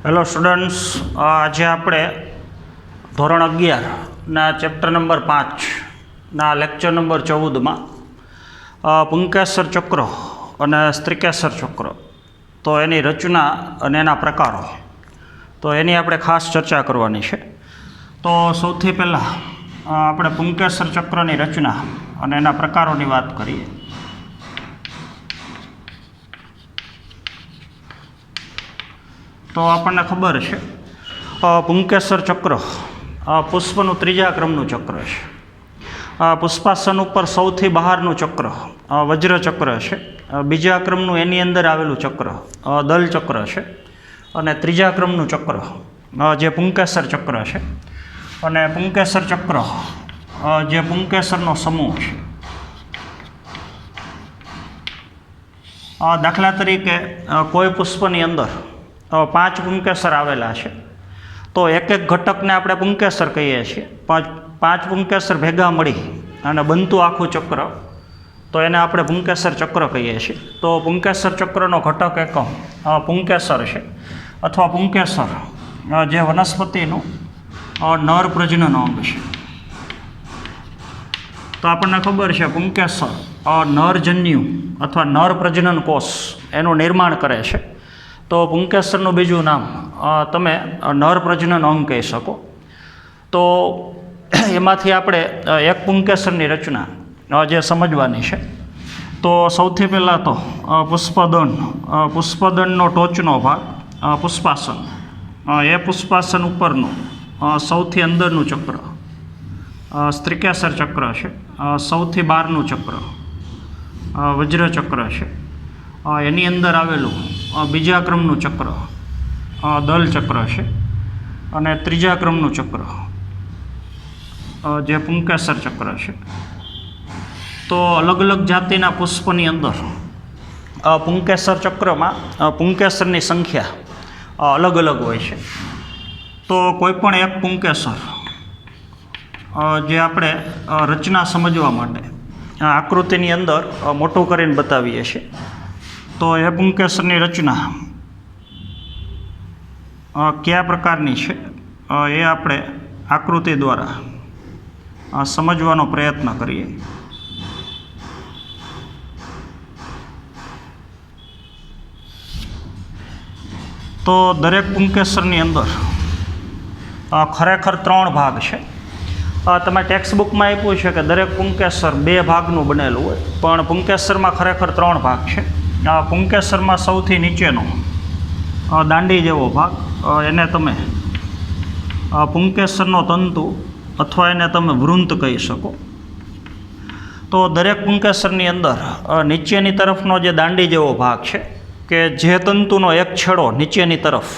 Hello students, આજે આપણે ધોરણ 11ના ચેપ્ટર નંબર 5ના લેક્ચર નંબર 14માં પુંકેસર ચક્ર અને સ્ત્રીકેસર ચક્ર તો એની રચના અને એના પ્રકારો તો એની આપણે ખાસ ચર્ચા કરવાની છે. તો સૌથી પહેલાં આપણે પુંકેસર ચક્રની રચના અને એના પ્રકારોની વાત કરીએ. તો આપણને ખબર છે પુંકેસર ચક્ર પુષ્પનું ત્રીજા ક્રમનું ચક્ર છે. પુષ્પાસન ઉપર સૌથી બહારનું ચક્ર વજ્ર ચક્ર છે. બીજા ક્રમનું એની અંદર આવેલું ચક્ર દલ ચક્ર છે. અને ત્રીજા ક્રમનું ચક્ર જે પુંકેસર ચક્ર છે. અને પુંકેસર ચક્ર જે પુંકેસરનો સમૂહ છે. દાખલા તરીકે કોઈ પુષ્પની અંદર 5 પુંકેસર આવેલા છે તો એક એક ઘટકને આપણે પુંકેસર કહીએ છીએ. 5 પુંકેસર ભેગા મળી અને બનતું આખું ચક્ર તો એને આપણે પુંકેસર ચક્ર કહીએ છીએ. તો પુંકેસર ચક્રનો ઘટક એકમ પુંકેસર છે અથવા પુંકેસર જે વનસ્પતિનું નર પ્રજનન અંગ છે. તો આપણને ખબર છે પુંકેસર નરજન્યુ અથવા નર પ્રજનન કોષ એનું નિર્માણ કરે છે. તો પુંકેસરનું બીજું નામ તમે નર પ્રજનન અંગ કહી શકો. તો એમાંથી આપણે એક પુંકેસરની રચના જે સમજવાની છે. તો સૌથી પહેલાં તો પુષ્પદળનો ટોચનો ભાગ પુષ્પાસન, એ પુષ્પાસન ઉપરનું સૌથી અંદરનું ચક્ર સ્ત્રીકેસર ચક્ર છે. સૌથી બહારનું ચક્ર વજ્ર ચક્ર છે. એની અંદર આવેલું બીજા ક્રમનું ચક્ર દલ ચક્ર છે. અને ત્રીજા ક્રમનું ચક્ર જે પુંકેસર ચક્ર છે. તો અલગ અલગ જાતિના પુષ્પની અંદર પુંકેસર ચક્રમાં પુંકેસરની સંખ્યા અલગ અલગ હોય છે. તો કોઈ પણ એક પુંકેસર જે આપણે રચના સમજવા માટે આકૃતિની અંદર મોટું કરીને બતાવીએ છીએ. તો એ પુંકેસરની રચના કયા પ્રકારની છે એ આપણે આકૃતિ દ્વારા સમજવાનો પ્રયત્ન કરીએ. તો દરેક પુંકેસરની અંદર ખરેખર 3 ભાગ છે. તમે ટેક્સ્ટ બુકમાં આપ્યું છે કે દરેક પુંકેસર 2 ભાગનું બનેલું હોય, પણ પુંકેસરમાં ખરેખર 3 ભાગ છે. પુંકેસરમાં સૌથી નીચેનો દાંડી જેવો ભાગ એને તમે પુંકેસરનો તંતુ અથવા એને તમે વૃંત કહી શકો. તો દરેક પુંકેસરની અંદર નીચેની તરફનો જે દાંડી જેવો ભાગ છે કે જે તંતુનો એક છેડો નીચેની તરફ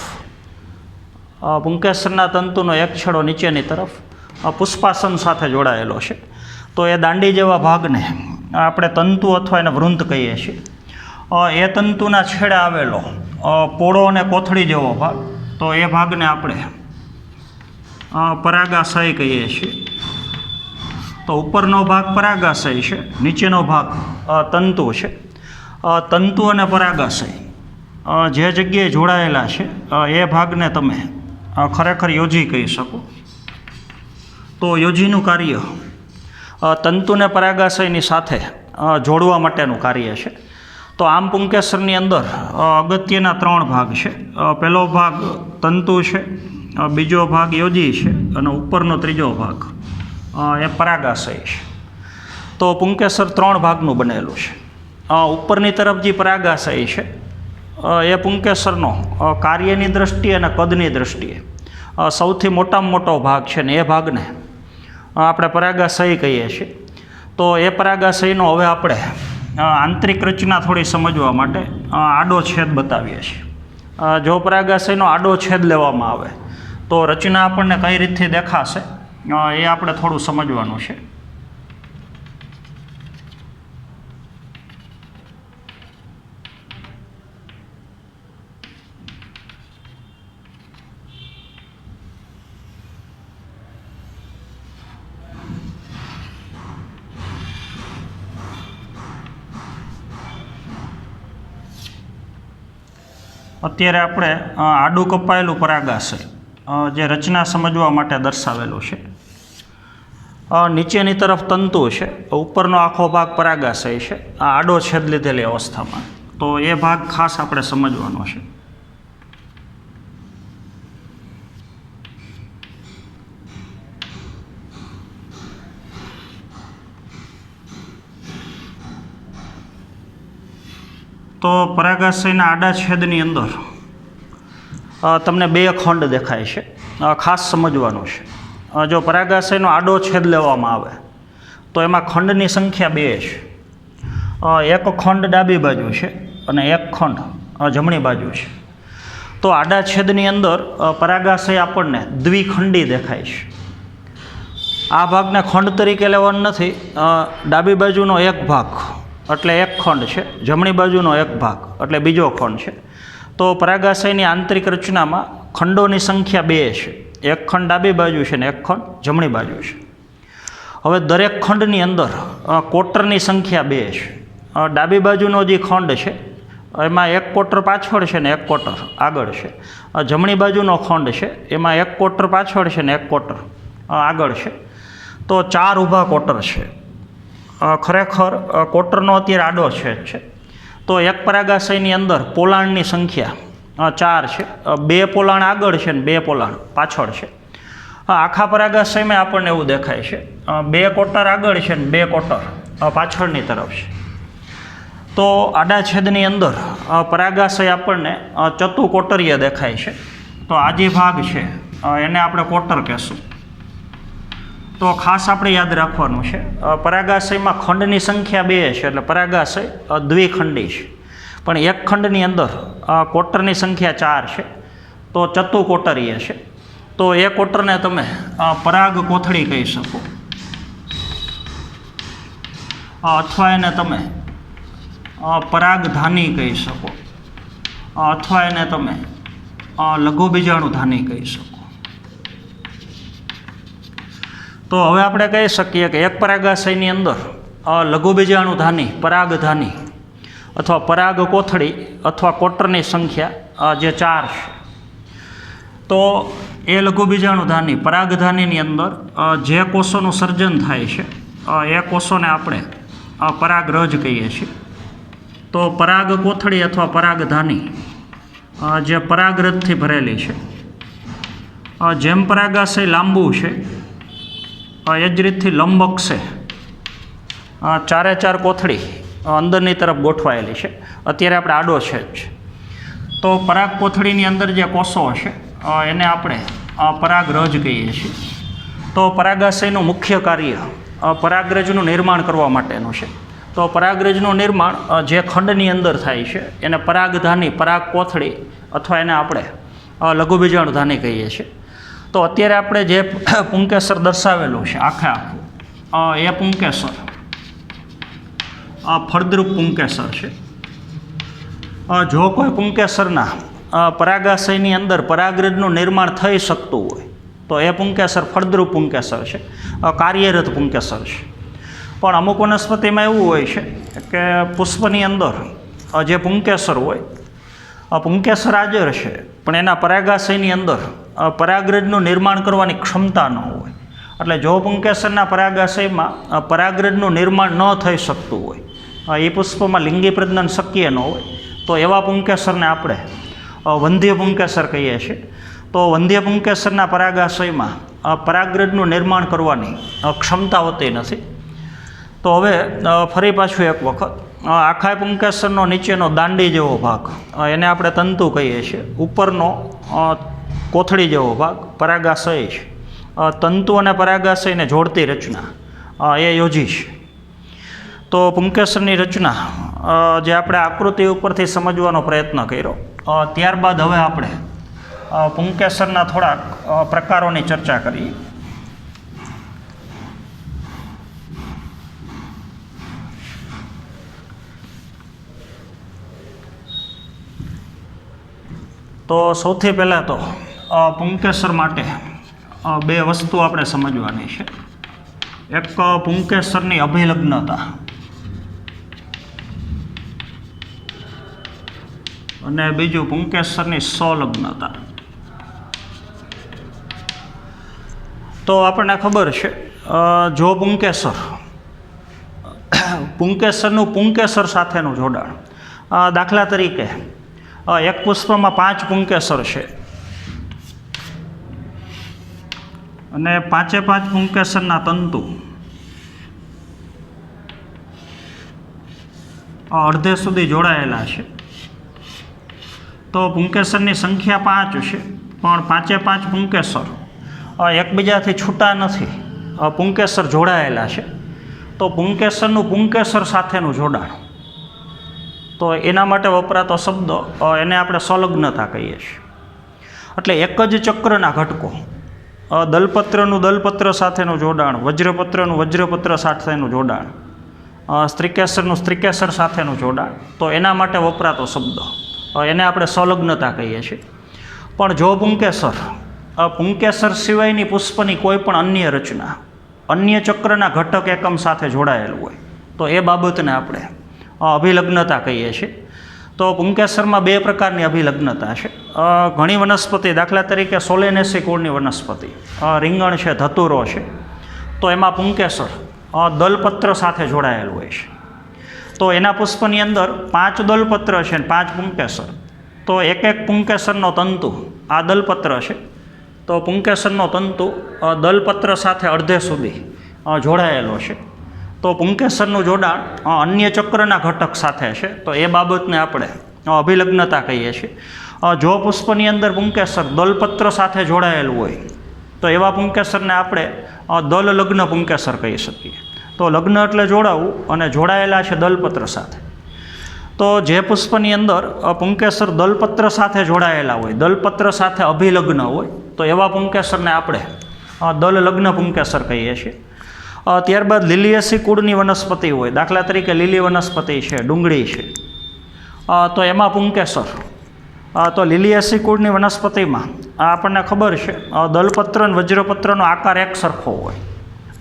પુંકેસરના તંતુનો એક છેડો નીચેની તરફ પુષ્પાસન સાથે જોડાયેલો છે. તો એ દાંડી જેવા ભાગને આપણે તંતુ અથવા એને વૃંત કહીએ છીએ. એ તંતુના છેડે આવેલો પોળો અને કોથળી જેવો ભાગ તો એ ભાગને આપણે પરાગાશય કહીએ છીએ. તો ઉપરનો ભાગ પરાગાશય છે, નીચેનો ભાગ તંતુ છે. તંતુ અને પરાગાશય જે જગ્યાએ જોડાયેલા છે એ ભાગને તમે ખરેખર યોજી કહી શકો. તો યોજીનું કાર્ય તંતુને પરાગાશયની સાથે જોડવા માટેનું કાર્ય છે. તો આમ પુંકેસરની અંદર અગત્યના 3 ભાગ છે. પહેલો ભાગ તંતુ છે, બીજો ભાગ યોજી છે અને ઉપરનો ત્રીજો ભાગ એ પરાગાશય છે. તો પુંકેસર 3 ભાગનું બનેલું છે. ઉપરની તરફ જે પરાગાશય છે એ પુંકેસરનો કાર્યની દ્રષ્ટિએ અને કદની દ્રષ્ટિએ સૌથી મોટામાં મોટો ભાગ છે ને એ ભાગને આપણે પરાગાશય કહીએ છીએ. તો એ પરાગાશયનો હવે આપણે આંતરિક રચના થોડી સમજવા માટે આડો છેદ બતાવીએ છીએ. જો પરાગાશયનો આડો છેદ લેવામાં આવે તો રચના આપણને કઈ રીતથી દેખાશે એ આપણે થોડું સમજવાનું છે. અત્યારે આપણે આડું કપાયેલું પરાગાશય જે રચના સમજવા માટે દર્શાવેલું છે. નીચેની તરફ તંતુ છે, ઉપરનો આખો ભાગ પરાગાશય છે, આ આડો છેદ લીધેલી અવસ્થામાં. તો એ ભાગ ખાસ આપણે સમજવાનો છે. તો પરાગાશયના આડા છેદની અંદર તમને બે ખંડ દેખાય છે, ખાસ સમજવાનું છે. જો પરાગાશયનો આડો છેદ લેવામાં આવે તો એમાં ખંડની સંખ્યા બે છે. એક ખંડ ડાબી બાજુ છે અને એક ખંડ જમણી બાજુ છે. તો આડા છેદની અંદર પરાગાશય આપણને દ્વિખંડી દેખાય છે. આ ભાગને ખંડ તરીકે લેવાનો નથી. ડાબી બાજુનો એક ભાગ એટલે એક ખંડ છે, જમણી બાજુનો એક ભાગ એટલે બીજો ખંડ છે. તો પરાગાશયની આંતરિક રચનામાં ખંડોની સંખ્યા બે છે. એક ખંડ ડાબી બાજુ છે ને એક ખંડ જમણી બાજુ છે. હવે દરેક ખંડની અંદર કોટરની સંખ્યા બે છે. ડાબી બાજુનો જે ખંડ છે એમાં એક કોટર પાછળ છે ને એક કોટર આગળ છે. જમણી બાજુનો ખંડ છે એમાં એક કોટર પાછળ છે ને એક કોટર આગળ છે. તો ચાર ઊભા કોટર છે. ખરેખર કોટરનો અત્યારે આડો છેદ છે. તો એક પરાગાશયની અંદર પોલાણની સંખ્યા ચાર છે. બે પોલાણ આગળ છે ને બે પોલાણ પાછળ છે. આખા પરાગાશયમાં આપણને એવું દેખાય છે બે કોટર આગળ છે ને બે કોટર પાછળની તરફ છે. તો આડા છેદની અંદર પરાગાશય આપણને ચતુકોટરીય દેખાય છે. તો આ જે ભાગ છે એને આપણે કોટર કહેશું. તો ખાસ આપણે યાદ રાખવાનું છે પરાગાશયમાં ખંડની સંખ્યા બે છે એટલે પરાગાશય દ્વિખંડી છે. પણ એક ખંડની અંદર કોટરની સંખ્યા ચાર છે તો ચતુકોટરીય છે. તો એ કોટરને તમે પરાગ કોથળી કહી શકો, અથવા એને તમે પરાગધાની કહી શકો, અથવા એને તમે લઘુબીજાણુધાની કહી શકો. તો હવે આપણે કહી શકીએ કે એક પરાગાશયની અંદર લઘુબીજાણુધાની, પરાગધાની અથવા પરાગ કોથળી અથવા કોટરની સંખ્યા જે ચાર છે. તો એ લઘુબીજાણુધાની, પરાગધાનીની અંદર જે કોષોનું સર્જન થાય છે એ કોષોને આપણે પરાગરજ કહીએ છીએ. તો પરાગ કોથળી અથવા પરાગધાની જે પરાગરજથી ભરેલી છે. જેમ પરાગાશય લાંબુ છે એ જ રીતથી લંબ અક્ષે ચારે ચાર કોથળી અંદરની તરફ ગોઠવાયેલી છે. અત્યારે આપણે આડો છેદ છે. તો પરાગ કોથળીની અંદર જે કોષો છે એને આપણે પરાગરજ કહીએ છીએ. તો પરાગાશયનું મુખ્ય કાર્ય પરાગરજનું નિર્માણ કરવા માટેનું છે. તો પરાગરજનું નિર્માણ જે ખંડની અંદર થાય છે એને પરાગધાની, પરાગ કોથળી અથવા એને આપણે લઘુબીજાણુધાની કહીએ છીએ. તો અત્યારે આપણે જે પુંકેસર દર્શાવેલું છે આખે આખું એ પુંકેસર ફળદ્રુપ પુંકેસર છે. જો કોઈ પુંકેસરના પરાગાશયની અંદર પરાગરજનું નિર્માણ થઈ શકતું હોય તો એ પુંકેસર ફળદ્રુપ પુંકેસર છે, કાર્યરત પુંકેસર છે. પણ અમુક વનસ્પતિમાં એવું હોય છે કે પુષ્પની અંદર જે પુંકેસર હોય, પુંકેસર હાજર છે પણ એના પરાગાશયની અંદર પરાગરજનું નિર્માણ કરવાની ક્ષમતા ન હોય. એટલે જો પુંકેસરના પરાગાશયમાં પરાગરજનું નિર્માણ ન થઈ શકતું હોય, એ પુષ્પમાં લિંગી પ્રજનન શક્ય ન હોય, તો એવા પુંકેસરને આપણે વંધ્ય પુંકેસર કહીએ છીએ. તો વંધ્ય પુંકેસરના પરાગાશયમાં પરાગરજનું નિર્માણ કરવાની ક્ષમતા હોતી નથી. તો હવે ફરી પાછું એક વખત આખા પુંકેસરનો નીચેનો દાંડી જેવો ભાગ એને આપણે તંતુ કહીએ છીએ. ઉપરનો કોથળી જેવો ભાગ પરાગાશય છે. તંતુ અને પરાગાશયને જોડતી રચના એ યોજી છે. તો પુંકેસરની રચના જે આપણે આકૃતિ ઉપરથી સમજવાનો પ્રયત્ન કર્યો. ત્યારબાદ હવે આપણે પુંકેસરના થોડાક પ્રકારોની ચર્ચા કરીએ. તો સૌથી પહેલાં તો પુંકેસર માટે બે વસ્તુ આપણે સમજવાની છે. એક પુંકેસરની અભિલગ્નતા અને બીજું પુંકેસરની સંલગ્નતા. તો આપણને ખબર છે જો પુંકેસરનું પુંકેસર સાથેનું જોડાણ, દાખલા તરીકે એક પુષ્પમાં 5 પુંકેસર છે અને 5 પુંકેસરના તંતુ અડધે સુધી જોડાયેલા છે. તો પુંકેસરની સંખ્યા 5 છે, પણ 5 પુંકેસર એકબીજાથી છૂટા નથી, પુંકેસર જોડાયેલા છે. તો પુંકેસરનું પુંકેસર સાથેનું જોડાણ, તો એના માટે વપરાતો શબ્દ એને આપણે સંલગ્નતા કહીએ છીએ. એટલે એક જ ચક્રના ઘટકો, દલપત્રનું દલપત્ર સાથેનું જોડાણ, વજ્રપત્રનું વજ્રપત્ર સાથેનું જોડાણ, સ્ત્રીકેસરનું સ્ત્રીકેસર સાથેનું જોડાણ, તો એના માટે વપરાતો શબ્દ એને આપણે સંલગ્નતા કહીએ છીએ. પણ જો પુંકેસર સિવાયની પુષ્પની કોઈ પણ અન્ય રચના અન્ય ચક્રના ઘટક એકમ સાથે જોડાયેલું હોય તો એ બાબતને આપણે અભિલગ્નતા કહીએ છીએ. તો પુંકેસરમાં 2 પ્રકારની અભિલગ્નતા છે. ઘણી વનસ્પતિ, દાખલા તરીકે સોલેનેસી કુળની વનસ્પતિ, રીંગણ છે, ધતુરો છે, તો એમાં પુંકેસર દલપત્ર સાથે જોડાયેલું હોય છે. તો એના પુષ્પની અંદર 5 દલપત્ર છે અને 5 પુંકેસર. તો એક પુંકેસરનો તંતુ આ દલપત્ર છે, તો પુંકેસરનો તંતુ દલપત્ર સાથે અડધે સુધી જોડાયેલો છે. તો પુંકેસરનું જોડાણ અન્ય ચક્રના ઘટક સાથે છે, તો એ બાબતને આપણે અભિલગ્નતા કહીએ છીએ. જો પુષ્પની અંદર પુંકેસર દલપત્ર સાથે જોડાયેલું હોય તો એવા પુંકેસરને આપણે દલલગ્ન પુંકેસર કહી શકીએ. તો લગ્ન એટલે જોડાવું, અને જોડાયેલા છે દલપત્ર સાથે. તો જે પુષ્પની અંદર પુંકેસર દલપત્ર સાથે જોડાયેલા હોય, દલપત્ર સાથે અભિલગ્ન હોય, તો એવા પુંકેસરને આપણે દલલગ્ન પુંકેસર કહીએ છીએ. ત્યારબાદ લીલિયેસી કુળની વનસ્પતિ હોય, દાખલા તરીકે લીલી વનસ્પતિ છે, ડુંગળી છે, તો એમાં પુંકેસર, તો લીલિયેસી કુળની વનસ્પતિમાં આપણને ખબર છે દલપત્ર અને વજ્રપત્રનો આકાર એક સરખો હોય,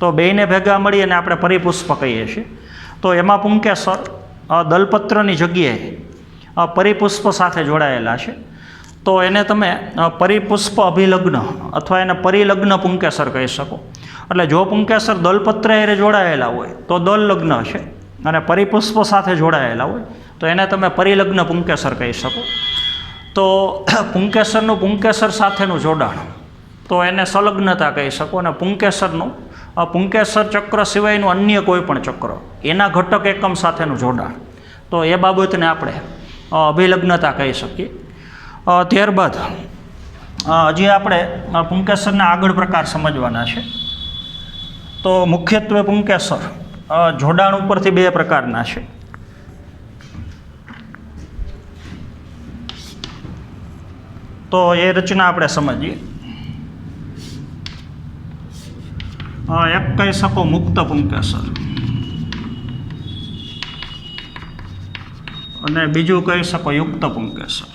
તો બેયને ભેગા મળી અને આપણે પરિપુષ્પ કહીએ છીએ. તો એમાં પુંકેસર દલપત્રની જગ્યાએ પરિપુષ્પ સાથે જોડાયેલા છે, તો એને તમે પરિપુષ્પ અભિલગ્ન અથવા એને પરિલગ્ન પુંકેસર કહી શકો. એટલે જો પુંકેસર દલપત્ર એ જોડાયેલા હોય તો દલલગ્ન છે, અને પરિપુષ્પ સાથે જોડાયેલા હોય તો એને તમે પરિલગ્ન પુંકેસર કહી શકો. તો પુંકેસરનું પુંકેસર સાથેનું જોડાણ, તો એને સંલગ્નતા કહી શકો. અને પુંકેસર ચક્ર સિવાયનું અન્ય કોઈ પણ ચક્ર એના ઘટક એકમ સાથેનું જોડાણ, તો એ બાબતને આપણે અભિલગ્નતા કહી શકીએ. ત્યારબાદ હજી આપણે પુંકેસરના આગળ પ્રકાર સમજવાના છે. તો મુખ્યત્વે પુંકેસર જોડાણ ઉપરથી 2 પ્રકારના છે. તો એ રચના આપણે સમજીએ. એક કહી શકો મુક્ત પુંકેસર, અને બીજું કહી શકો યુક્ત પુંકેસર.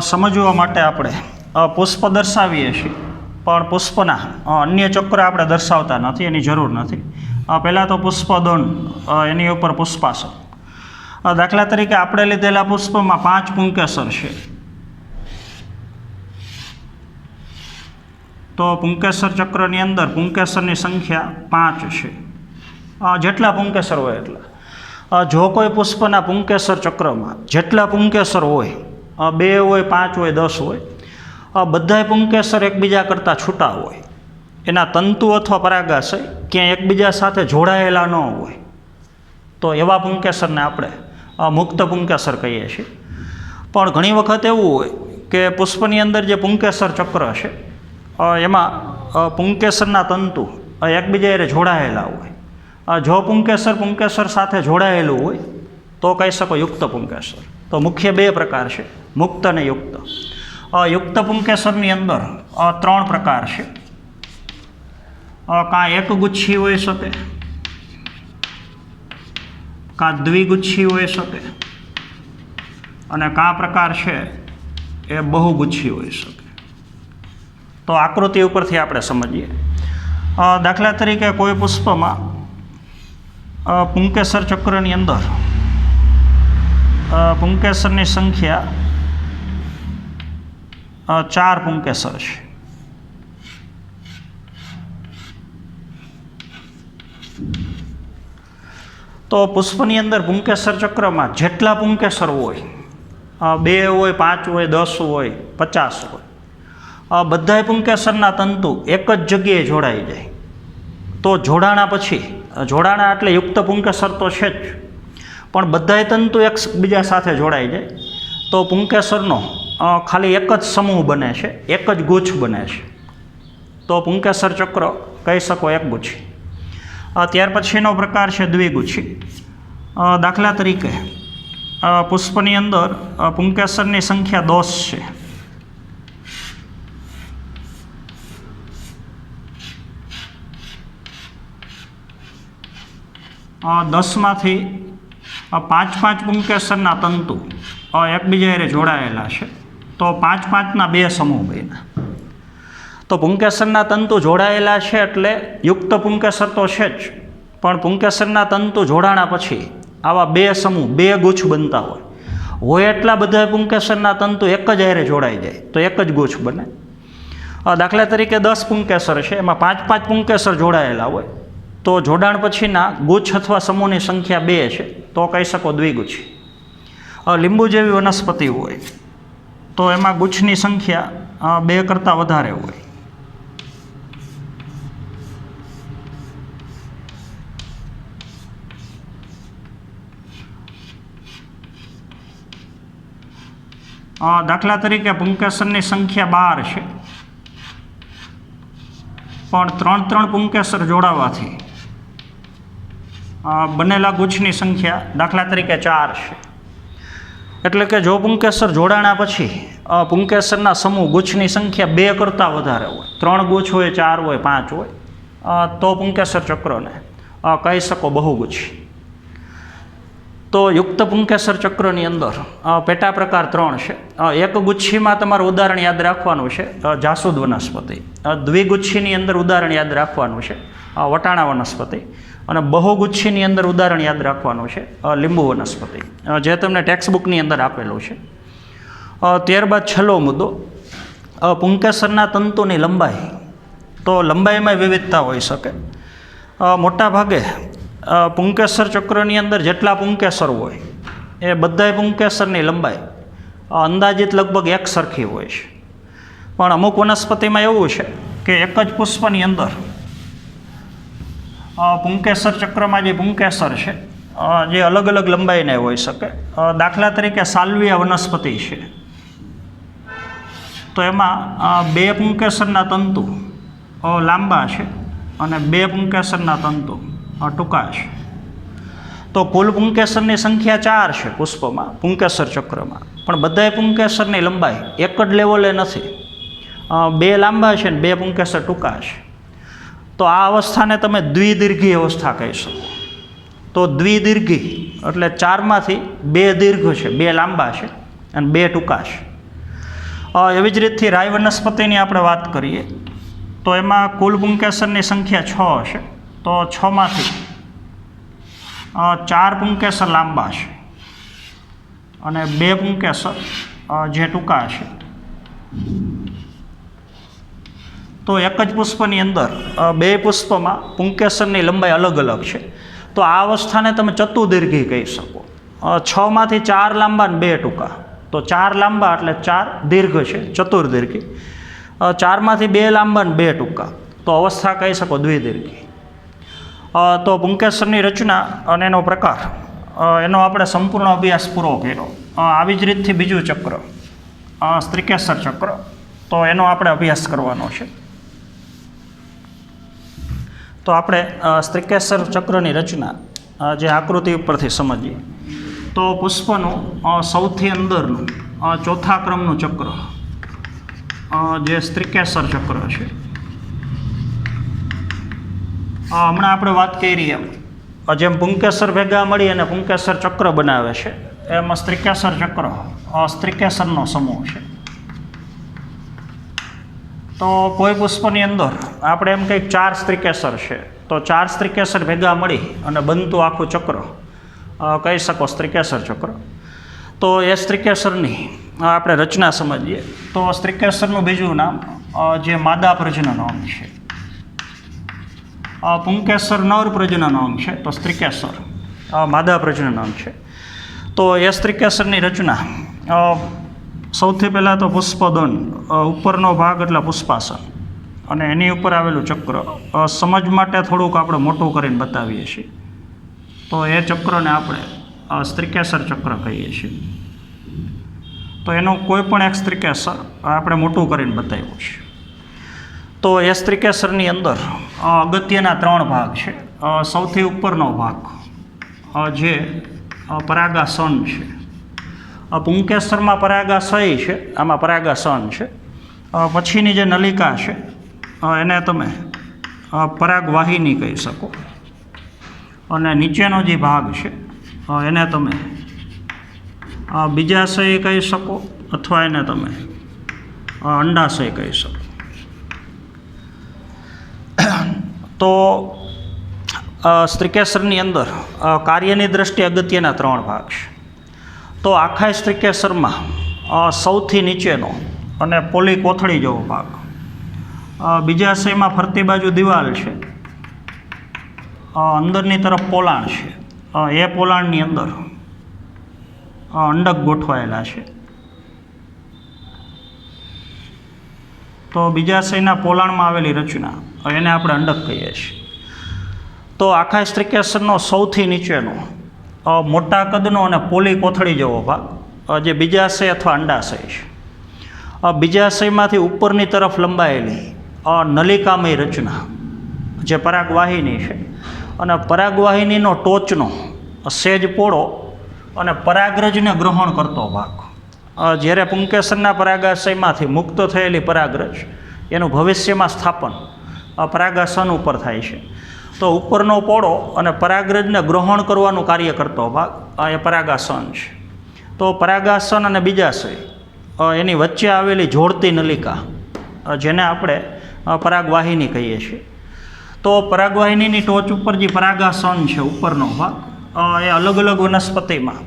સમજવા માટે આપણે પુષ્પ દર્શાવીએ છીએ, પણ પુષ્પના અન્ય ચક્ર આપણે દર્શાવતા નથી, એની જરૂર નથી. પહેલાં તો પુષ્પદંડ, એની ઉપર પુષ્પાસન. દાખલા તરીકે આપણે લીધેલા પુષ્પમાં 5 પુંકેસર છે, તો પુંકેસર ચક્રની અંદર પુંકેસરની સંખ્યા 5 છે, જેટલા પુંકેસર હોય એટલા. જો કોઈ પુષ્પના પુંકેસર ચક્રમાં જેટલા પુંકેસર હોય, 2 હોય, 5 હોય, 10 હોય, બધાય પુંકેસર એકબીજા કરતાં છૂટા હોય, એના તંતુ અથવા પરાગાશય ક્યાંય એકબીજા સાથે જોડાયેલા ન હોય, તો એવા પુંકેસરને આપણે મુક્ત પુંકેસર કહીએ છીએ. પણ ઘણી વખત એવું હોય કે પુષ્પની અંદર જે પુંકેસર ચક્ર છે એમાં પુંકેસરના તંતુ એકબીજા જોડાયેલા હોય. જો પુંકેસર સાથે જોડાયેલું હોય તો કહી શકો યુક્ત પુંકેસર. તો મુખ્ય 2 પ્રકાર છે, મુક્ત અને યુક્ત. યુક્ત પુંકેસરની અંદર 3 પ્રકાર છે. કાં એકગુચ્છી હોઈ શકે, કાં દ્વિગુચ્છી હોઈ શકે, અને કાં પ્રકાર છે એ બહુગુચ્છી હોઈ શકે. તો આકૃતિ ઉપરથી આપણે સમજીએ. દાખલા તરીકે કોઈ પુષ્પમાં પુંકેસર ચક્રની અંદર પુંકેસરની સંખ્યા 4 પુંકેસર છે. તો પુષ્પની અંદર પુંકેસર ચક્રમાં જેટલા પુંકેસર હોય, 2 હોય, 5 હોય, 10 હોય, 50 હોય, બધાય પુંકેસરના તંતુ એક જ જગ્યાએ જોડાઈ જાય. તો જોડાણા પછી, જોડાણા એટલે યુક્ત પુંકેસર તો છે જ, પણ બધાય તંતુ એકબીજા સાથે જોડાઈ જાય તો પુંકેસરનો ખાલી એક જ સમૂહ બને છે, એક જ ગુચ્છ બને છે. તો પુંકેસર ચક્ર કહી શકો એક ગુચ્છી. ત્યાર પછીનો પ્રકાર છે દ્વિગુચ્છી. દાખલા તરીકે પુષ્પની અંદર પુંકેસરની સંખ્યા 10 છે. 10માંથી 5 પુંકેસરના તંતુ એકબીજા જોડાયેલા છે. તો 5-5ના 2 સમૂહ બન્યા. તો પુંકેસરના તંતુ જોડાયેલા છે એટલે યુક્ત પુંકેસર તો છે જ, પણ પુંકેસરના તંતુ જોડાણા પછી આવા 2 સમૂહ, 2 ગુચ્છ બનતા હોય એટલા બધા પુંકેસરના તંતુ એક જ હારે જોડાઈ જાય તો એક જ ગુચ્છ બને. દાખલા તરીકે 10 પુંકેસર છે, એમાં 5-5 પુંકેસર જોડાયેલા હોય તો જોડાણ પછીના ગુચ્છ અથવા સમૂહની સંખ્યા 2 છે તો કહી શકો દ્વિગુચ્છી. લીંબુ જેવી વનસ્પતિ હોય તો એમાં ગુચ્છની સંખ્યા 2 કરતાં વધારે હોય. દાખલા તરીકે પુંકેસરની સંખ્યા 12 છે, પણ 3 પુંકેસર જોડાવાથી બનેલા ગુચ્છની સંખ્યા દાખલા તરીકે 4 છે. એટલે કે જો પુંકેસર જોડાણા પછી પુંકેસરના સમૂહ ગુચ્છની સંખ્યા 2 કરતાં વધારે હોય, 3 ગુચ્છ હોય, 4 હોય, 5 હોય, તો પુંકેસર ચક્રને કહી શકો બહુગુચ્છી. તો યુક્ત પુંકેસર ચક્રની અંદર પેટા પ્રકાર 3 છે. એક ગુચ્છીમાં તમારું ઉદાહરણ યાદ રાખવાનું છે જાસૂદ વનસ્પતિ, દ્વિગુચ્છીની અંદર ઉદાહરણ યાદ રાખવાનું છે વટાણા વનસ્પતિ, અને બહુગુચ્છીની અંદર ઉદાહરણ યાદ રાખવાનું છે લીંબુ વનસ્પતિ, જે તમને ટેક્સ્ટબુકની અંદર આપેલું છે. ત્યારબાદ છેલ્લો મુદ્દો પુંકેસરના તંતુની લંબાઈ. તો લંબાઈમાં વિવિધતા હોઈ શકે. મોટા ભાગે પુંકેસર ચક્રની અંદર જેટલા પુંકેસર હોય એ બધાય પુંકેસરની લંબાઈ અંદાજિત લગભગ એક સરખી હોય છે. પણ અમુક વનસ્પતિમાં એવું છે કે એક જ પુષ્પની અંદર પુંકેસર ચક્રમાં જે પુંકેસર છે જે અલગ અલગ લંબાઈને હોઈ શકે. દાખલા તરીકે સાલ્વિયા વનસ્પતિ છે તો એમાં 2 પુંકેસરના તંતુ લાંબા છે અને 2 પુંકેસરના તંતુ ટૂંકા છે. તો કુલ પુંકેસરની સંખ્યા 4 છે પુષ્પમાં, પુંકેસર ચક્રમાં, પણ બધાય પુંકેસરની લંબાઈ એક જ લેવલે નથી. 2 લાંબા છે ને 2 પુંકેસર ટૂંકા છે. તો આ અવસ્થાને તમે દ્વિદીર્ઘી અવસ્થા કહી શકો. તો દ્વિદીર્ઘી એટલે 4માંથી 2 દીર્ઘ છે, 2 લાંબા છે અને 2 ટૂંકા છે. એવી જ રીતથી રાઈ વનસ્પતિની આપણે વાત કરીએ તો એમાં કુલ પુંકેસરની સંખ્યા 6 છે. તો 6માંથી 4 પુંકેસર લાંબા છે અને 2 પુંકેસર જે ટૂંકા છે. તો એક જ પુષ્પની અંદર 2 પુષ્પમાં પુંકેસરની લંબાઈ અલગ અલગ છે. તો આ અવસ્થાને તમે ચતુર્દીર્ઘી કહી શકો. 6માંથી 4 લાંબા અને 2 ટૂંકા. તો 4 લાંબા એટલે 4 દીર્ઘ છે, ચતુર્દીર્ઘી. 4માંથી 2 લાંબા અને 2 ટૂંકા. તો અવસ્થા કહી શકો દ્વિદીર્ઘી. તો પુંકેસરની રચના અને એનો પ્રકાર એનો આપણે સંપૂર્ણ અભ્યાસ પૂરો કર્યો. આવી જ રીતથી બીજું ચક્ર સ્ત્રીકેસર ચક્ર, તો એનો આપણે અભ્યાસ કરવાનો છે. તો આપણે સ્ત્રીકેસર ચક્રની રચના જે આકૃતિ ઉપરથી સમજીએ તો પુષ્પનું સૌથી અંદરનું 4થા ક્રમનું ચક્ર જે સ્ત્રીકેસર ચક્ર છે. હમણાં આપણે વાત કરી એમ જેમ પુંકેસર ભેગા મળી અને પુંકેસર ચક્ર બનાવે છે એમાં સ્ત્રીકેસર ચક્ર સ્ત્રીકેસરનો સમૂહ છે. તો કોઈ પુષ્પની અંદર આપણે એમ કંઈક 4 સ્ત્રીકેસર છે તો 4 સ્ત્રીકેસર ભેગા મળી અને બનતું આખું ચક્ર કહી શકો સ્ત્રીકેસર ચક્ર. તો એ સ્ત્રીકેસરની આપણે રચના સમજીએ તો સ્ત્રીકેસરનું બીજું નામ જે માદા પ્રજનન અંગ છે, પુંકેસર નર પ્રજનન અંગ છે, તો સ્ત્રીકેસર માદા પ્રજનન અંગ છે. તો એ સ્ત્રીકેસરની રચના સૌથી પહેલાં તો પુષ્પદન, ઉપરનો ભાગ એટલે પુષ્પાસન અને એની ઉપર આવેલું ચક્ર. સમજ માટે થોડુંક આપણે મોટું કરીને બતાવીએ છીએ, તો એ ચક્રને આપણે સ્ત્રીકેસર ચક્ર કહીએ છીએ. તો એનું કોઈ પણ એક સ્ત્રીકેસર આપણે મોટું કરીને બતાવ્યું છે. તો એ સ્ત્રીકેસરની અંદર અગત્યના 3 ભાગ છે. સૌથી ઉપરનો ભાગ જે પરાગાસન છે, પુંકેસરમાં પરાગાશય છે, આમાં પરાગાસન છે. પછીની જે નલિકા છે એને તમે પરાગવાહિની કહી શકો, અને નીચેનો જે ભાગ છે એને તમે બીજાશય કહી શકો અથવા એને તમે અંડાશય કહી શકો. તો સ્ત્રીકેસરની અંદર કાર્યની દ્રષ્ટિએ અગત્યના 3 ભાગ છે. તો આખા સ્ત્રીકેસરમાં સૌથી નીચેનો અને પોલી કોથળી જેવો ભાગ, બીજાશયમાં ફરતી બાજુ દિવાલ છે, અંદરની તરફ પોલાણ છે, એ પોલાણની અંદર અંડક ગોઠવાયેલા છે. તો બીજાશયના પોલાણમાં આવેલી રચના એને આપણે અંડક કહીએ છીએ. તો આખા સ્ત્રીકેસરનો સૌથી નીચેનો મોટા કદનો અને પોલી કોથળી જેવો ભાગ જે બીજાશય અથવા અંડાશય છે. બીજાશયમાંથી ઉપરની તરફ લંબાયેલી નલિકામય રચના જે પરાગવાહિની છે, અને પરાગવાહિનીનો ટોચનો સેજ પોળો અને પરાગરજને ગ્રહણ કરતો ભાગ. જ્યારે પુંકેસરના પરાગાશયમાંથી મુક્ત થયેલી પરાગરજ એનું ભવિષ્યમાં સ્થાપન પરાગાસન ઉપર થાય છે. તો ઉપરનો પોળો અને પરાગરજને ગ્રહણ કરવાનું કાર્ય કરતો ભાગ એ પરાગાસન છે. તો પરાગાસન અને બીજાશય એની વચ્ચે આવેલી જોડતી નલિકા જેને આપણે પરાગવાહિની કહીએ છીએ. તો પરાગવાહિનીની ટોચ ઉપર જે પરાગાસન છે ઉપરનો ભાગ એ અલગ અલગ વનસ્પતિમાં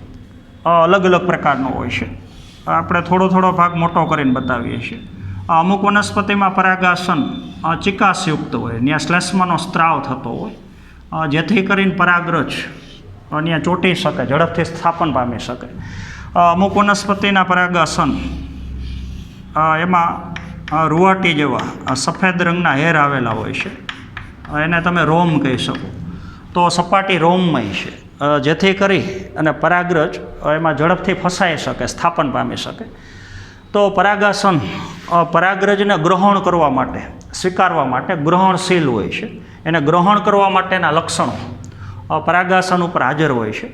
અલગ અલગ પ્રકારનો હોય છે. આપણે થોડો ભાગ મોટો કરીને બતાવીએ છીએ. અમુક વનસ્પતિમાં પરાગાસન ચિકાસયુક્ત હોય, ત્યાં શ્લેષ્મનો સ્ત્રાવ થતો હોય, જેથી કરીને પરાગરજ ત્યાં ચોંટી શકે, ઝડપથી સ્થાપન પામી શકે. અમુક વનસ્પતિના પરાગાસન એમાં રૂવાટી જેવા સફેદ રંગના હેર આવેલા હોય છે, એને તમે રોમ કહી શકો. તો સપાટી રોમમય છે, જેથી કરી અને પરાગરજ એમાં ઝડપથી ફસાઈ શકે, સ્થાપન પામી શકે. તો પરાગાસન પરાગરજને ગ્રહણ કરવા માટે, સ્વીકારવા માટે ગ્રહણશીલ હોય છે. એને ગ્રહણ કરવા માટેના લક્ષણો પરાગાસન ઉપર હાજર હોય છે.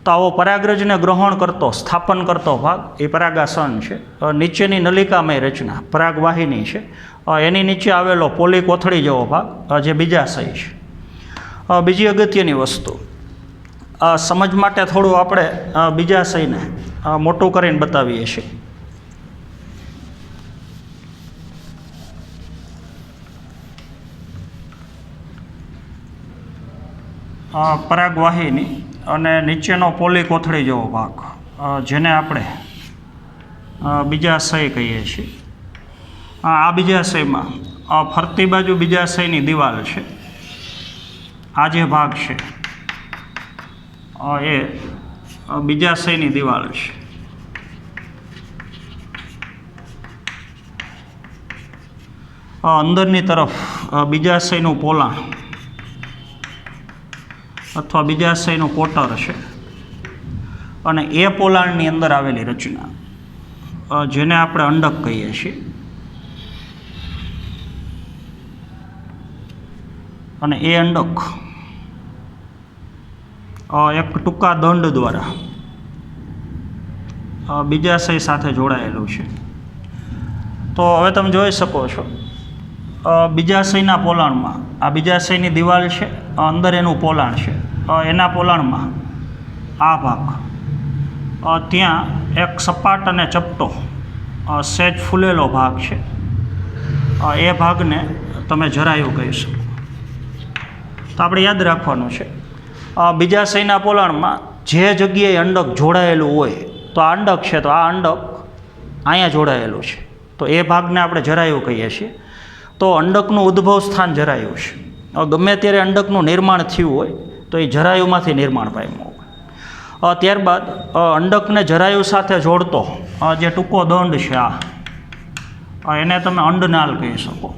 તો આવો પરાગરજને ગ્રહણ કરતો, સ્થાપન કરતો ભાગ એ પરાગાસન છે. નીચેની નલિકામય રચના પરાગવાહિની છે, એની નીચે આવેલો પોલી કોથળી જેવો ભાગ જે બીજાશય છે. બીજી અગત્યની વસ્તુ, સમજ માટે થોડું આપણે બીજાશયને મોટું કરીને બતાવીએ છીએ. પરાગવાહિની અને નીચેનો પોલી કોથળી જેવો ભાગ જેને આપણે બીજાશય કહીએ છીએ. આ બીજાશયમાં ફરતી બાજુ બીજાશયની દિવાલ છે. આ જે ભાગ છે એ બીજાશયની દિવાલ છે. અંદરની તરફ બીજાશયનું પોલાણ અથવા બીજાશયનું કોટર છે, અને એ પોલાણની અંદર આવેલી રચના જેને આપણે અંડક કહીએ છીએ. અને એ અંડક એક ટૂંકા દંડ દ્વારા બીજાશય સાથે જોડાયેલું છે. તો હવે તમે જોઈ શકો છો બીજાશયના પોલાણમાં આ બીજાશયની દિવાલ છે, અંદર એનું પોલાણ છે. એના પોલાણમાં આ ભાગ ત્યાં એક સપાટ અને ચપટો સહેજ ફૂલેલો ભાગ છે. એ ભાગને તમે જરાયું કહી શકો. તો આપણે યાદ રાખવાનું છે બીજાશયના પોલાણમાં જે જગ્યાએ અંડક જોડાયેલું હોય તો આ અંડક છે તો આ અંડક અહીંયા જોડાયેલું છે તો એ ભાગને આપણે જરાયુ કહીએ છીએ. તો અંડકનું ઉદ્ભવ સ્થાન જરાયુ છે. ગમે ત્યારે અંડકનું નિર્માણ થયું હોય તો એ જરાયુમાંથી નિર્માણ પામ્યું હોય. ત્યારબાદ અંડકને જરાયુ સાથે જોડતો જે ટૂંકો દંડ છે એને તમે અંડનાલ કહી શકો.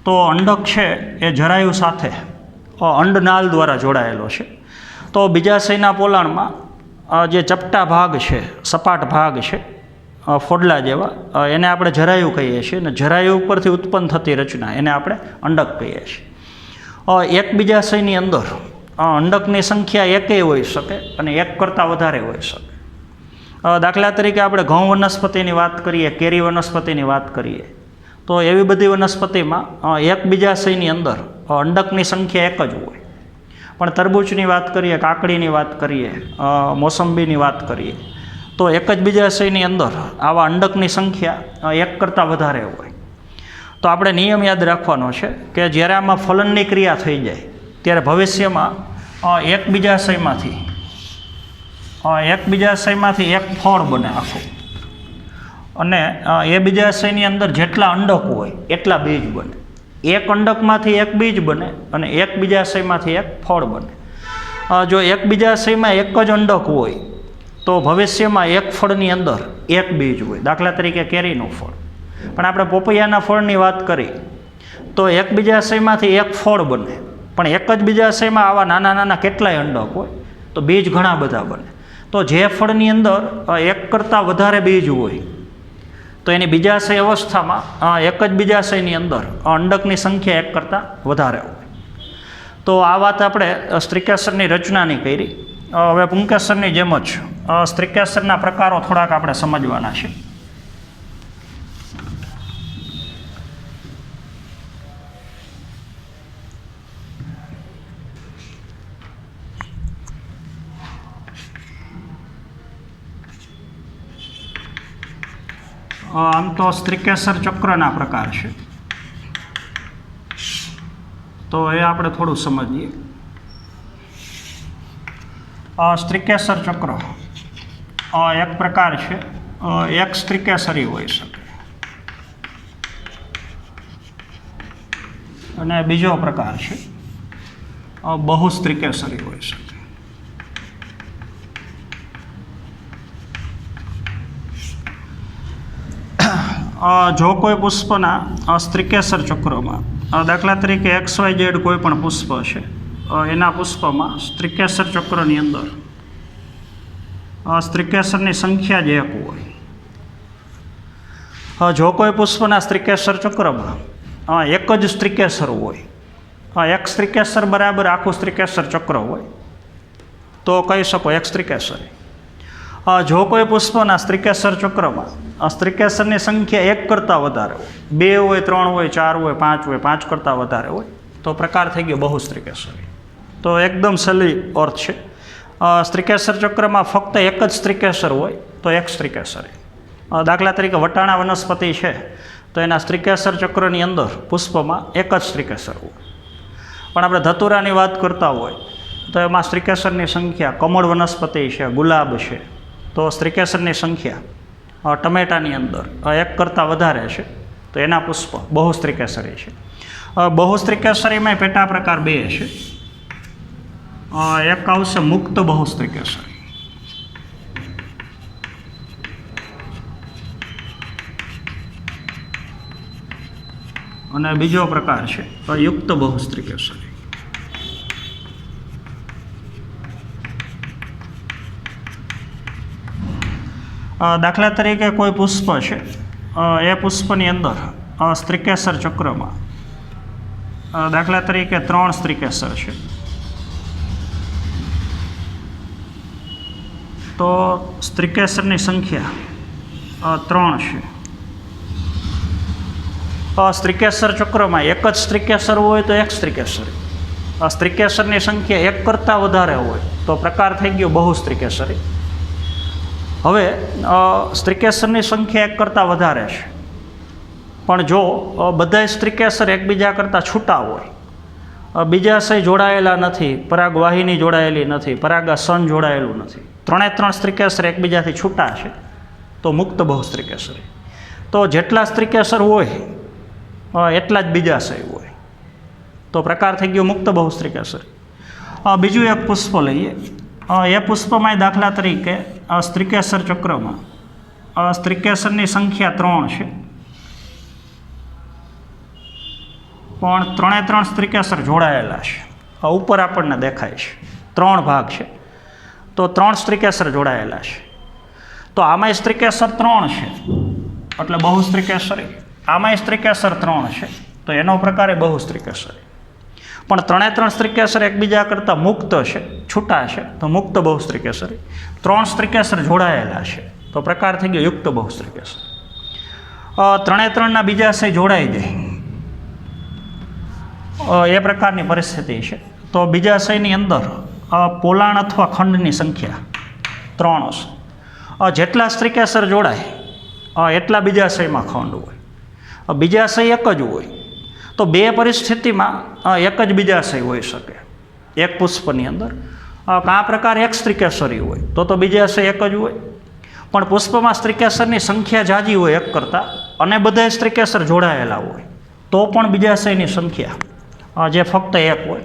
તો અંડક છે એ જરાયુ સાથે અંડનાલ દ્વારા જોડાયેલો છે. તો બીજાશયના પોલાણમાં જે ચપટા ભાગ છે, સપાટ ભાગ છે ફોડલા જેવા, એને આપણે જરાયુ કહીએ છીએ અને જરાયુ ઉપરથી ઉત્પન્ન થતી રચના એને આપણે અંડક કહીએ છીએ. એક બીજાશયની અંદર અંડકની સંખ્યા એકેય હોઈ શકે અને એક કરતાં વધારે હોઈ શકે. દાખલા તરીકે આપણે ઘઉં વનસ્પતિની વાત કરીએ, કેરી વનસ્પતિની વાત કરીએ તો એવી બધી વનસ્પતિમાં એક બીજાશયની અંદર અંડકની સંખ્યા એક જ હોય. પણ તરબૂચની વાત કરીએ, કાકડીની વાત કરીએ, મોસંબીની વાત કરીએ તો એક જ બીજાશયની અંદર આવા અંડકની સંખ્યા એક કરતાં વધારે હોય. તો આપણે નિયમ યાદ રાખવાનો છે કે જ્યારે આમાં ફલનની ક્રિયા થઈ જાય ત્યારે ભવિષ્યમાં એક બીજાશયમાંથી એક ફળ બને આખું, અને એ બીજાશયની અંદર જેટલા અંડક હોય એટલા બીજ બને. એક અંડકમાંથી એક બીજ બને અને એક બીજાશયમાંથી એક ફળ બને. જો એક બીજાશયમાં એક જ અંડક હોય તો ભવિષ્યમાં એક ફળની અંદર એક બીજ હોય. દાખલા તરીકે કેરીનું ફળ. પણ આપણે પોપૈયાના ફળની વાત કરી તો એક બીજાશયમાંથી એક ફળ બને, પણ એક જ બીજાશયમાં આવા નાના નાના કેટલાય અંડક હોય તો બીજ ઘણા બધા બને. તો જે ફળની અંદર એક કરતાં વધારે બીજ હોય તો એની બીજાશય અવસ્થામાં એક જ બીજાશયની અંદર અંડકની સંખ્યા એક કરતાં વધારે હોય. તો આ વાત આપણે સ્ત્રીકેસરની રચનાની કરી. હવે પુંકેસરની જેમ જ સ્ત્રીકેસરના પ્રકારો થોડાક આપણે સમજવાના છે. આમ તો સ્ત્રીકેસર ચક્રના પ્રકાર છે તો એ આપણે થોડું સમજીએ. સ્ત્રીકેસર ચક્ર એક પ્રકાર છે, એક સ્ત્રીકેસરી હોઈ શકે અને બીજો પ્રકાર છે બહુ સ્ત્રીકેસરી હોઈ શકે. જો કોઈ પુષ્પના સ્ત્રીકેસર ચક્રમાં દાખલા તરીકે XYZ કોઈ પણ પુષ્પ છે એના પુષ્પમાં સ્ત્રીકેસર ચક્રની અંદર સ્ત્રીકેસરની સંખ્યા જ એક હોય. જો કોઈ પુષ્પના સ્ત્રીકેસર ચક્રમાં એક જ સ્ત્રીકેસર હોય, એક સ્ત્રીકેસર બરાબર આખું સ્ત્રીકેસર ચક્ર હોય તો કહી શકો એક સ્ત્રીકેસરી. જો કોઈ પુષ્પના સ્ત્રીકેસર ચક્રમાં સ્ત્રીકેસરની સંખ્યા એક કરતાં વધારે હોય, 2 હોય, 3 હોય, 4 હોય, 5 હોય, 5 કરતાં વધારે હોય તો પ્રકાર થઈ ગયો બહુ સ્ત્રીકેસરી. તો એકદમ સહેલી અર્થ છે. સ્ત્રીકેસર ચક્રમાં ફક્ત એક જ સ્ત્રીકેસર હોય તો એક સ્ત્રીકેસરી. દાખલા તરીકે વટાણા વનસ્પતિ છે તો એના સ્ત્રીકેસર ચક્રની અંદર પુષ્પમાં એક જ સ્ત્રીકેસર હોય. પણ આપણે ધતુરાની વાત કરતા હોય તો એમાં સ્ત્રીકેસરની સંખ્યા, કમળ વનસ્પતિ છે, ગુલાબ છે તો સ્ત્રીકેસરની સંખ્યા ટમેટાની અંદર એક કરતાં વધારે છે તો એના પુષ્પ બહુ સ્ત્રીકેસરી છે. બહુ સ્ત્રીકેસરીમાં પેટા પ્રકાર 2 છે. એક આવશે મુક્ત બહુ સ્ત્રીકેસરી અને બીજો પ્રકાર છે યુક્ત બહુ સ્ત્રીકેસરી. દાખલા તરીકે કોઈ પુષ્પ છે એ પુષ્પની અંદર સ્ત્રીકેસર ચક્રમાં દાખલા તરીકે 3 સ્ત્રીકેસર છે તો સ્ત્રીકેસરની સંખ્યા 3 છે. સ્ત્રીકેસર ચક્રમાં એક જ સ્ત્રીકેસર હોય તો એક સ્ત્રીકેસરી. સ્ત્રીકેસરની સંખ્યા એક કરતાં વધારે હોય તો પ્રકાર થઈ ગયો બહુ સ્ત્રીકેસરી. હવે સ્ત્રીકેસરની સંખ્યા એક કરતાં વધારે છે પણ જો બધા સ્ત્રીકેસર એકબીજા કરતાં છૂટા હોય, બીજાશય જોડાયેલા નથી, પરાગવાહિની જોડાયેલી નથી, પરાગાસન જોડાયેલું નથી, ત્રણ સ્ત્રીકેસર એકબીજાથી છૂટા છે તો મુક્ત બહુસ્ત્રીકેસરી. તો જેટલા સ્ત્રીકેસર હોય એટલા જ બીજાશય હોય, તો પ્રકાર થઈ ગયો મુક્ત બહુસ્ત્રીકેસરી. બીજું એક પુષ્પ લઈએ. એ પુષ્પમાં દાખલા તરીકે સ્ત્રીકેસર ચક્રમાં સ્ત્રીકેસરની સંખ્યા 3 છે, પણ ત્રણ સ્ત્રીકેસર જોડાયેલા છે. ઉપર આપણને દેખાય છે 3 ભાગ છે, તો 3 સ્ત્રીકેસર જોડાયેલા છે. તો આમાંય સ્ત્રીકેસર 3 છે એટલે બહુસ્ત્રીકેસરી, આમાંય સ્ત્રીકેસર 3 છે તો એનો પ્રકાર એ બહુસ્ત્રીકેસરી. પણ 3 સ્ત્રીકેસર એકબીજા કરતાં મુક્ત છે, છૂટા છે તો મુક્ત બહુસ્ત્રીકેસરી. 3 સ્ત્રીકેસર જોડાયેલા છે તો પ્રકાર થઈ ગયો યુક્ત બહુસ્ત્રીકેસરી. 3 બીજાશય જોડાઈ જાય એ પ્રકારની પરિસ્થિતિ છે. તો બીજાશયની અંદર પોલાણ અથવા ખંડની સંખ્યા 3 હશે. જેટલા સ્ત્રીકેસર જોડાય એટલા બીજાશયમાં ખંડ હોય. બીજાશય એક જ હોય તો 2 પરિસ્થિતિમાં એક જ બીજાશય હોઈ શકે એક પુષ્પની અંદર. આ પ્રકાર એક સ્ત્રીકેસરી હોય તો બીજાશય એક જ હોય. પણ પુષ્પમાં સ્ત્રીકેસરની સંખ્યા જાજી હોય એક કરતાં, અને બધા સ્ત્રીકેસર જોડાયેલા હોય તો પણ બીજાશયની સંખ્યા જે ફક્ત એક હોય.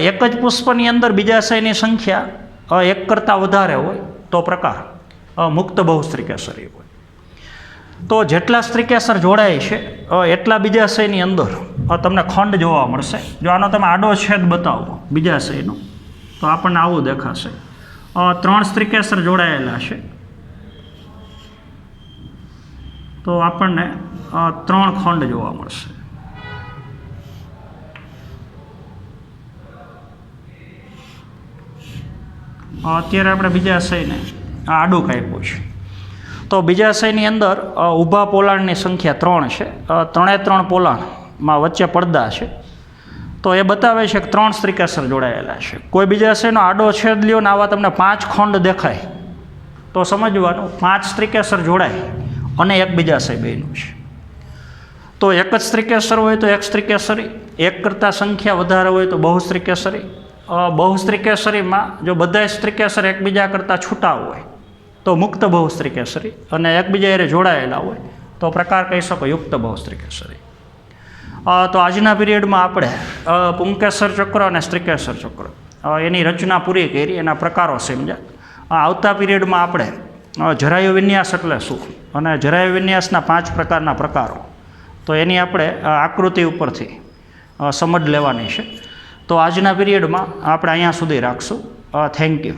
એક જ પુષ્પની અંદર બીજાશયની સંખ્યા એક કરતાં વધારે હોય તો પ્રકાર મુક્ત બહુસ્ત્રીકેસરી હોય. તો જેટલા સ્ત્રીકેસર જોડાય છે એટલા બીજાશયની અંદર તમને ખંડ જોવા મળશે. જો આનો તમે આડો છેદ બતાવો બીજાશયનો તો આપણને આવું દેખાશે. 3 સ્ત્રીકેસર જોડાયેલા છે તો આપણને 3 ખંડ જોવા મળશે. અત્યારે આપણે બીજાશયને આડું કાપ્યું છે. તો બીજાશયની અંદર ઊભા પોલાણની સંખ્યા 3 છે. 3 પોલાણમાં વચ્ચે પડદા છે તો એ બતાવે છે કે 3 સ્ત્રીકેસર જોડાયેલા છે. કોઈ બીજાશયનો આડો છેદ લ્યો ને આવા તમને 5 ખંડ દેખાય તો સમજવાનું 5 સ્ત્રીકેસર જોડાય અને એક બીજાશય બન્યું છે. તો એક જ સ્ત્રીકેસર હોય તો એક સ્ત્રીકેસરી, એક કરતાં સંખ્યા વધારે હોય તો બહુસ્ત્રીકેસરી. બહુસ્ત્રીકેસરીમાં જો બધા સ્ત્રીકેસર એકબીજા કરતાં છૂટા હોય તો મુક્ત બહુસ્ત્રીકેસરી, અને એકબીજા જોડાયેલા હોય તો પ્રકાર કહી શકો યુક્ત બહુસ્ત્રીકેસરી. તો આજના પીરિયડમાં આપણે પુંકેસર ચક્ર અને સ્ત્રીકેસર ચક્ર એની રચના પૂરી કરી, એના પ્રકારો સમજ્યા. આવતા પીરિયડમાં આપણે જરાયુ વિન્યાસ એટલે શું અને જરાયુ વિન્યાસના 5 પ્રકારના પ્રકારો, તો એની આપણે આકૃતિ ઉપરથી સમજ લેવાની છે. તો આજના પીરિયડમાં આપણે અહીંયા સુધી રાખશું. Thank you.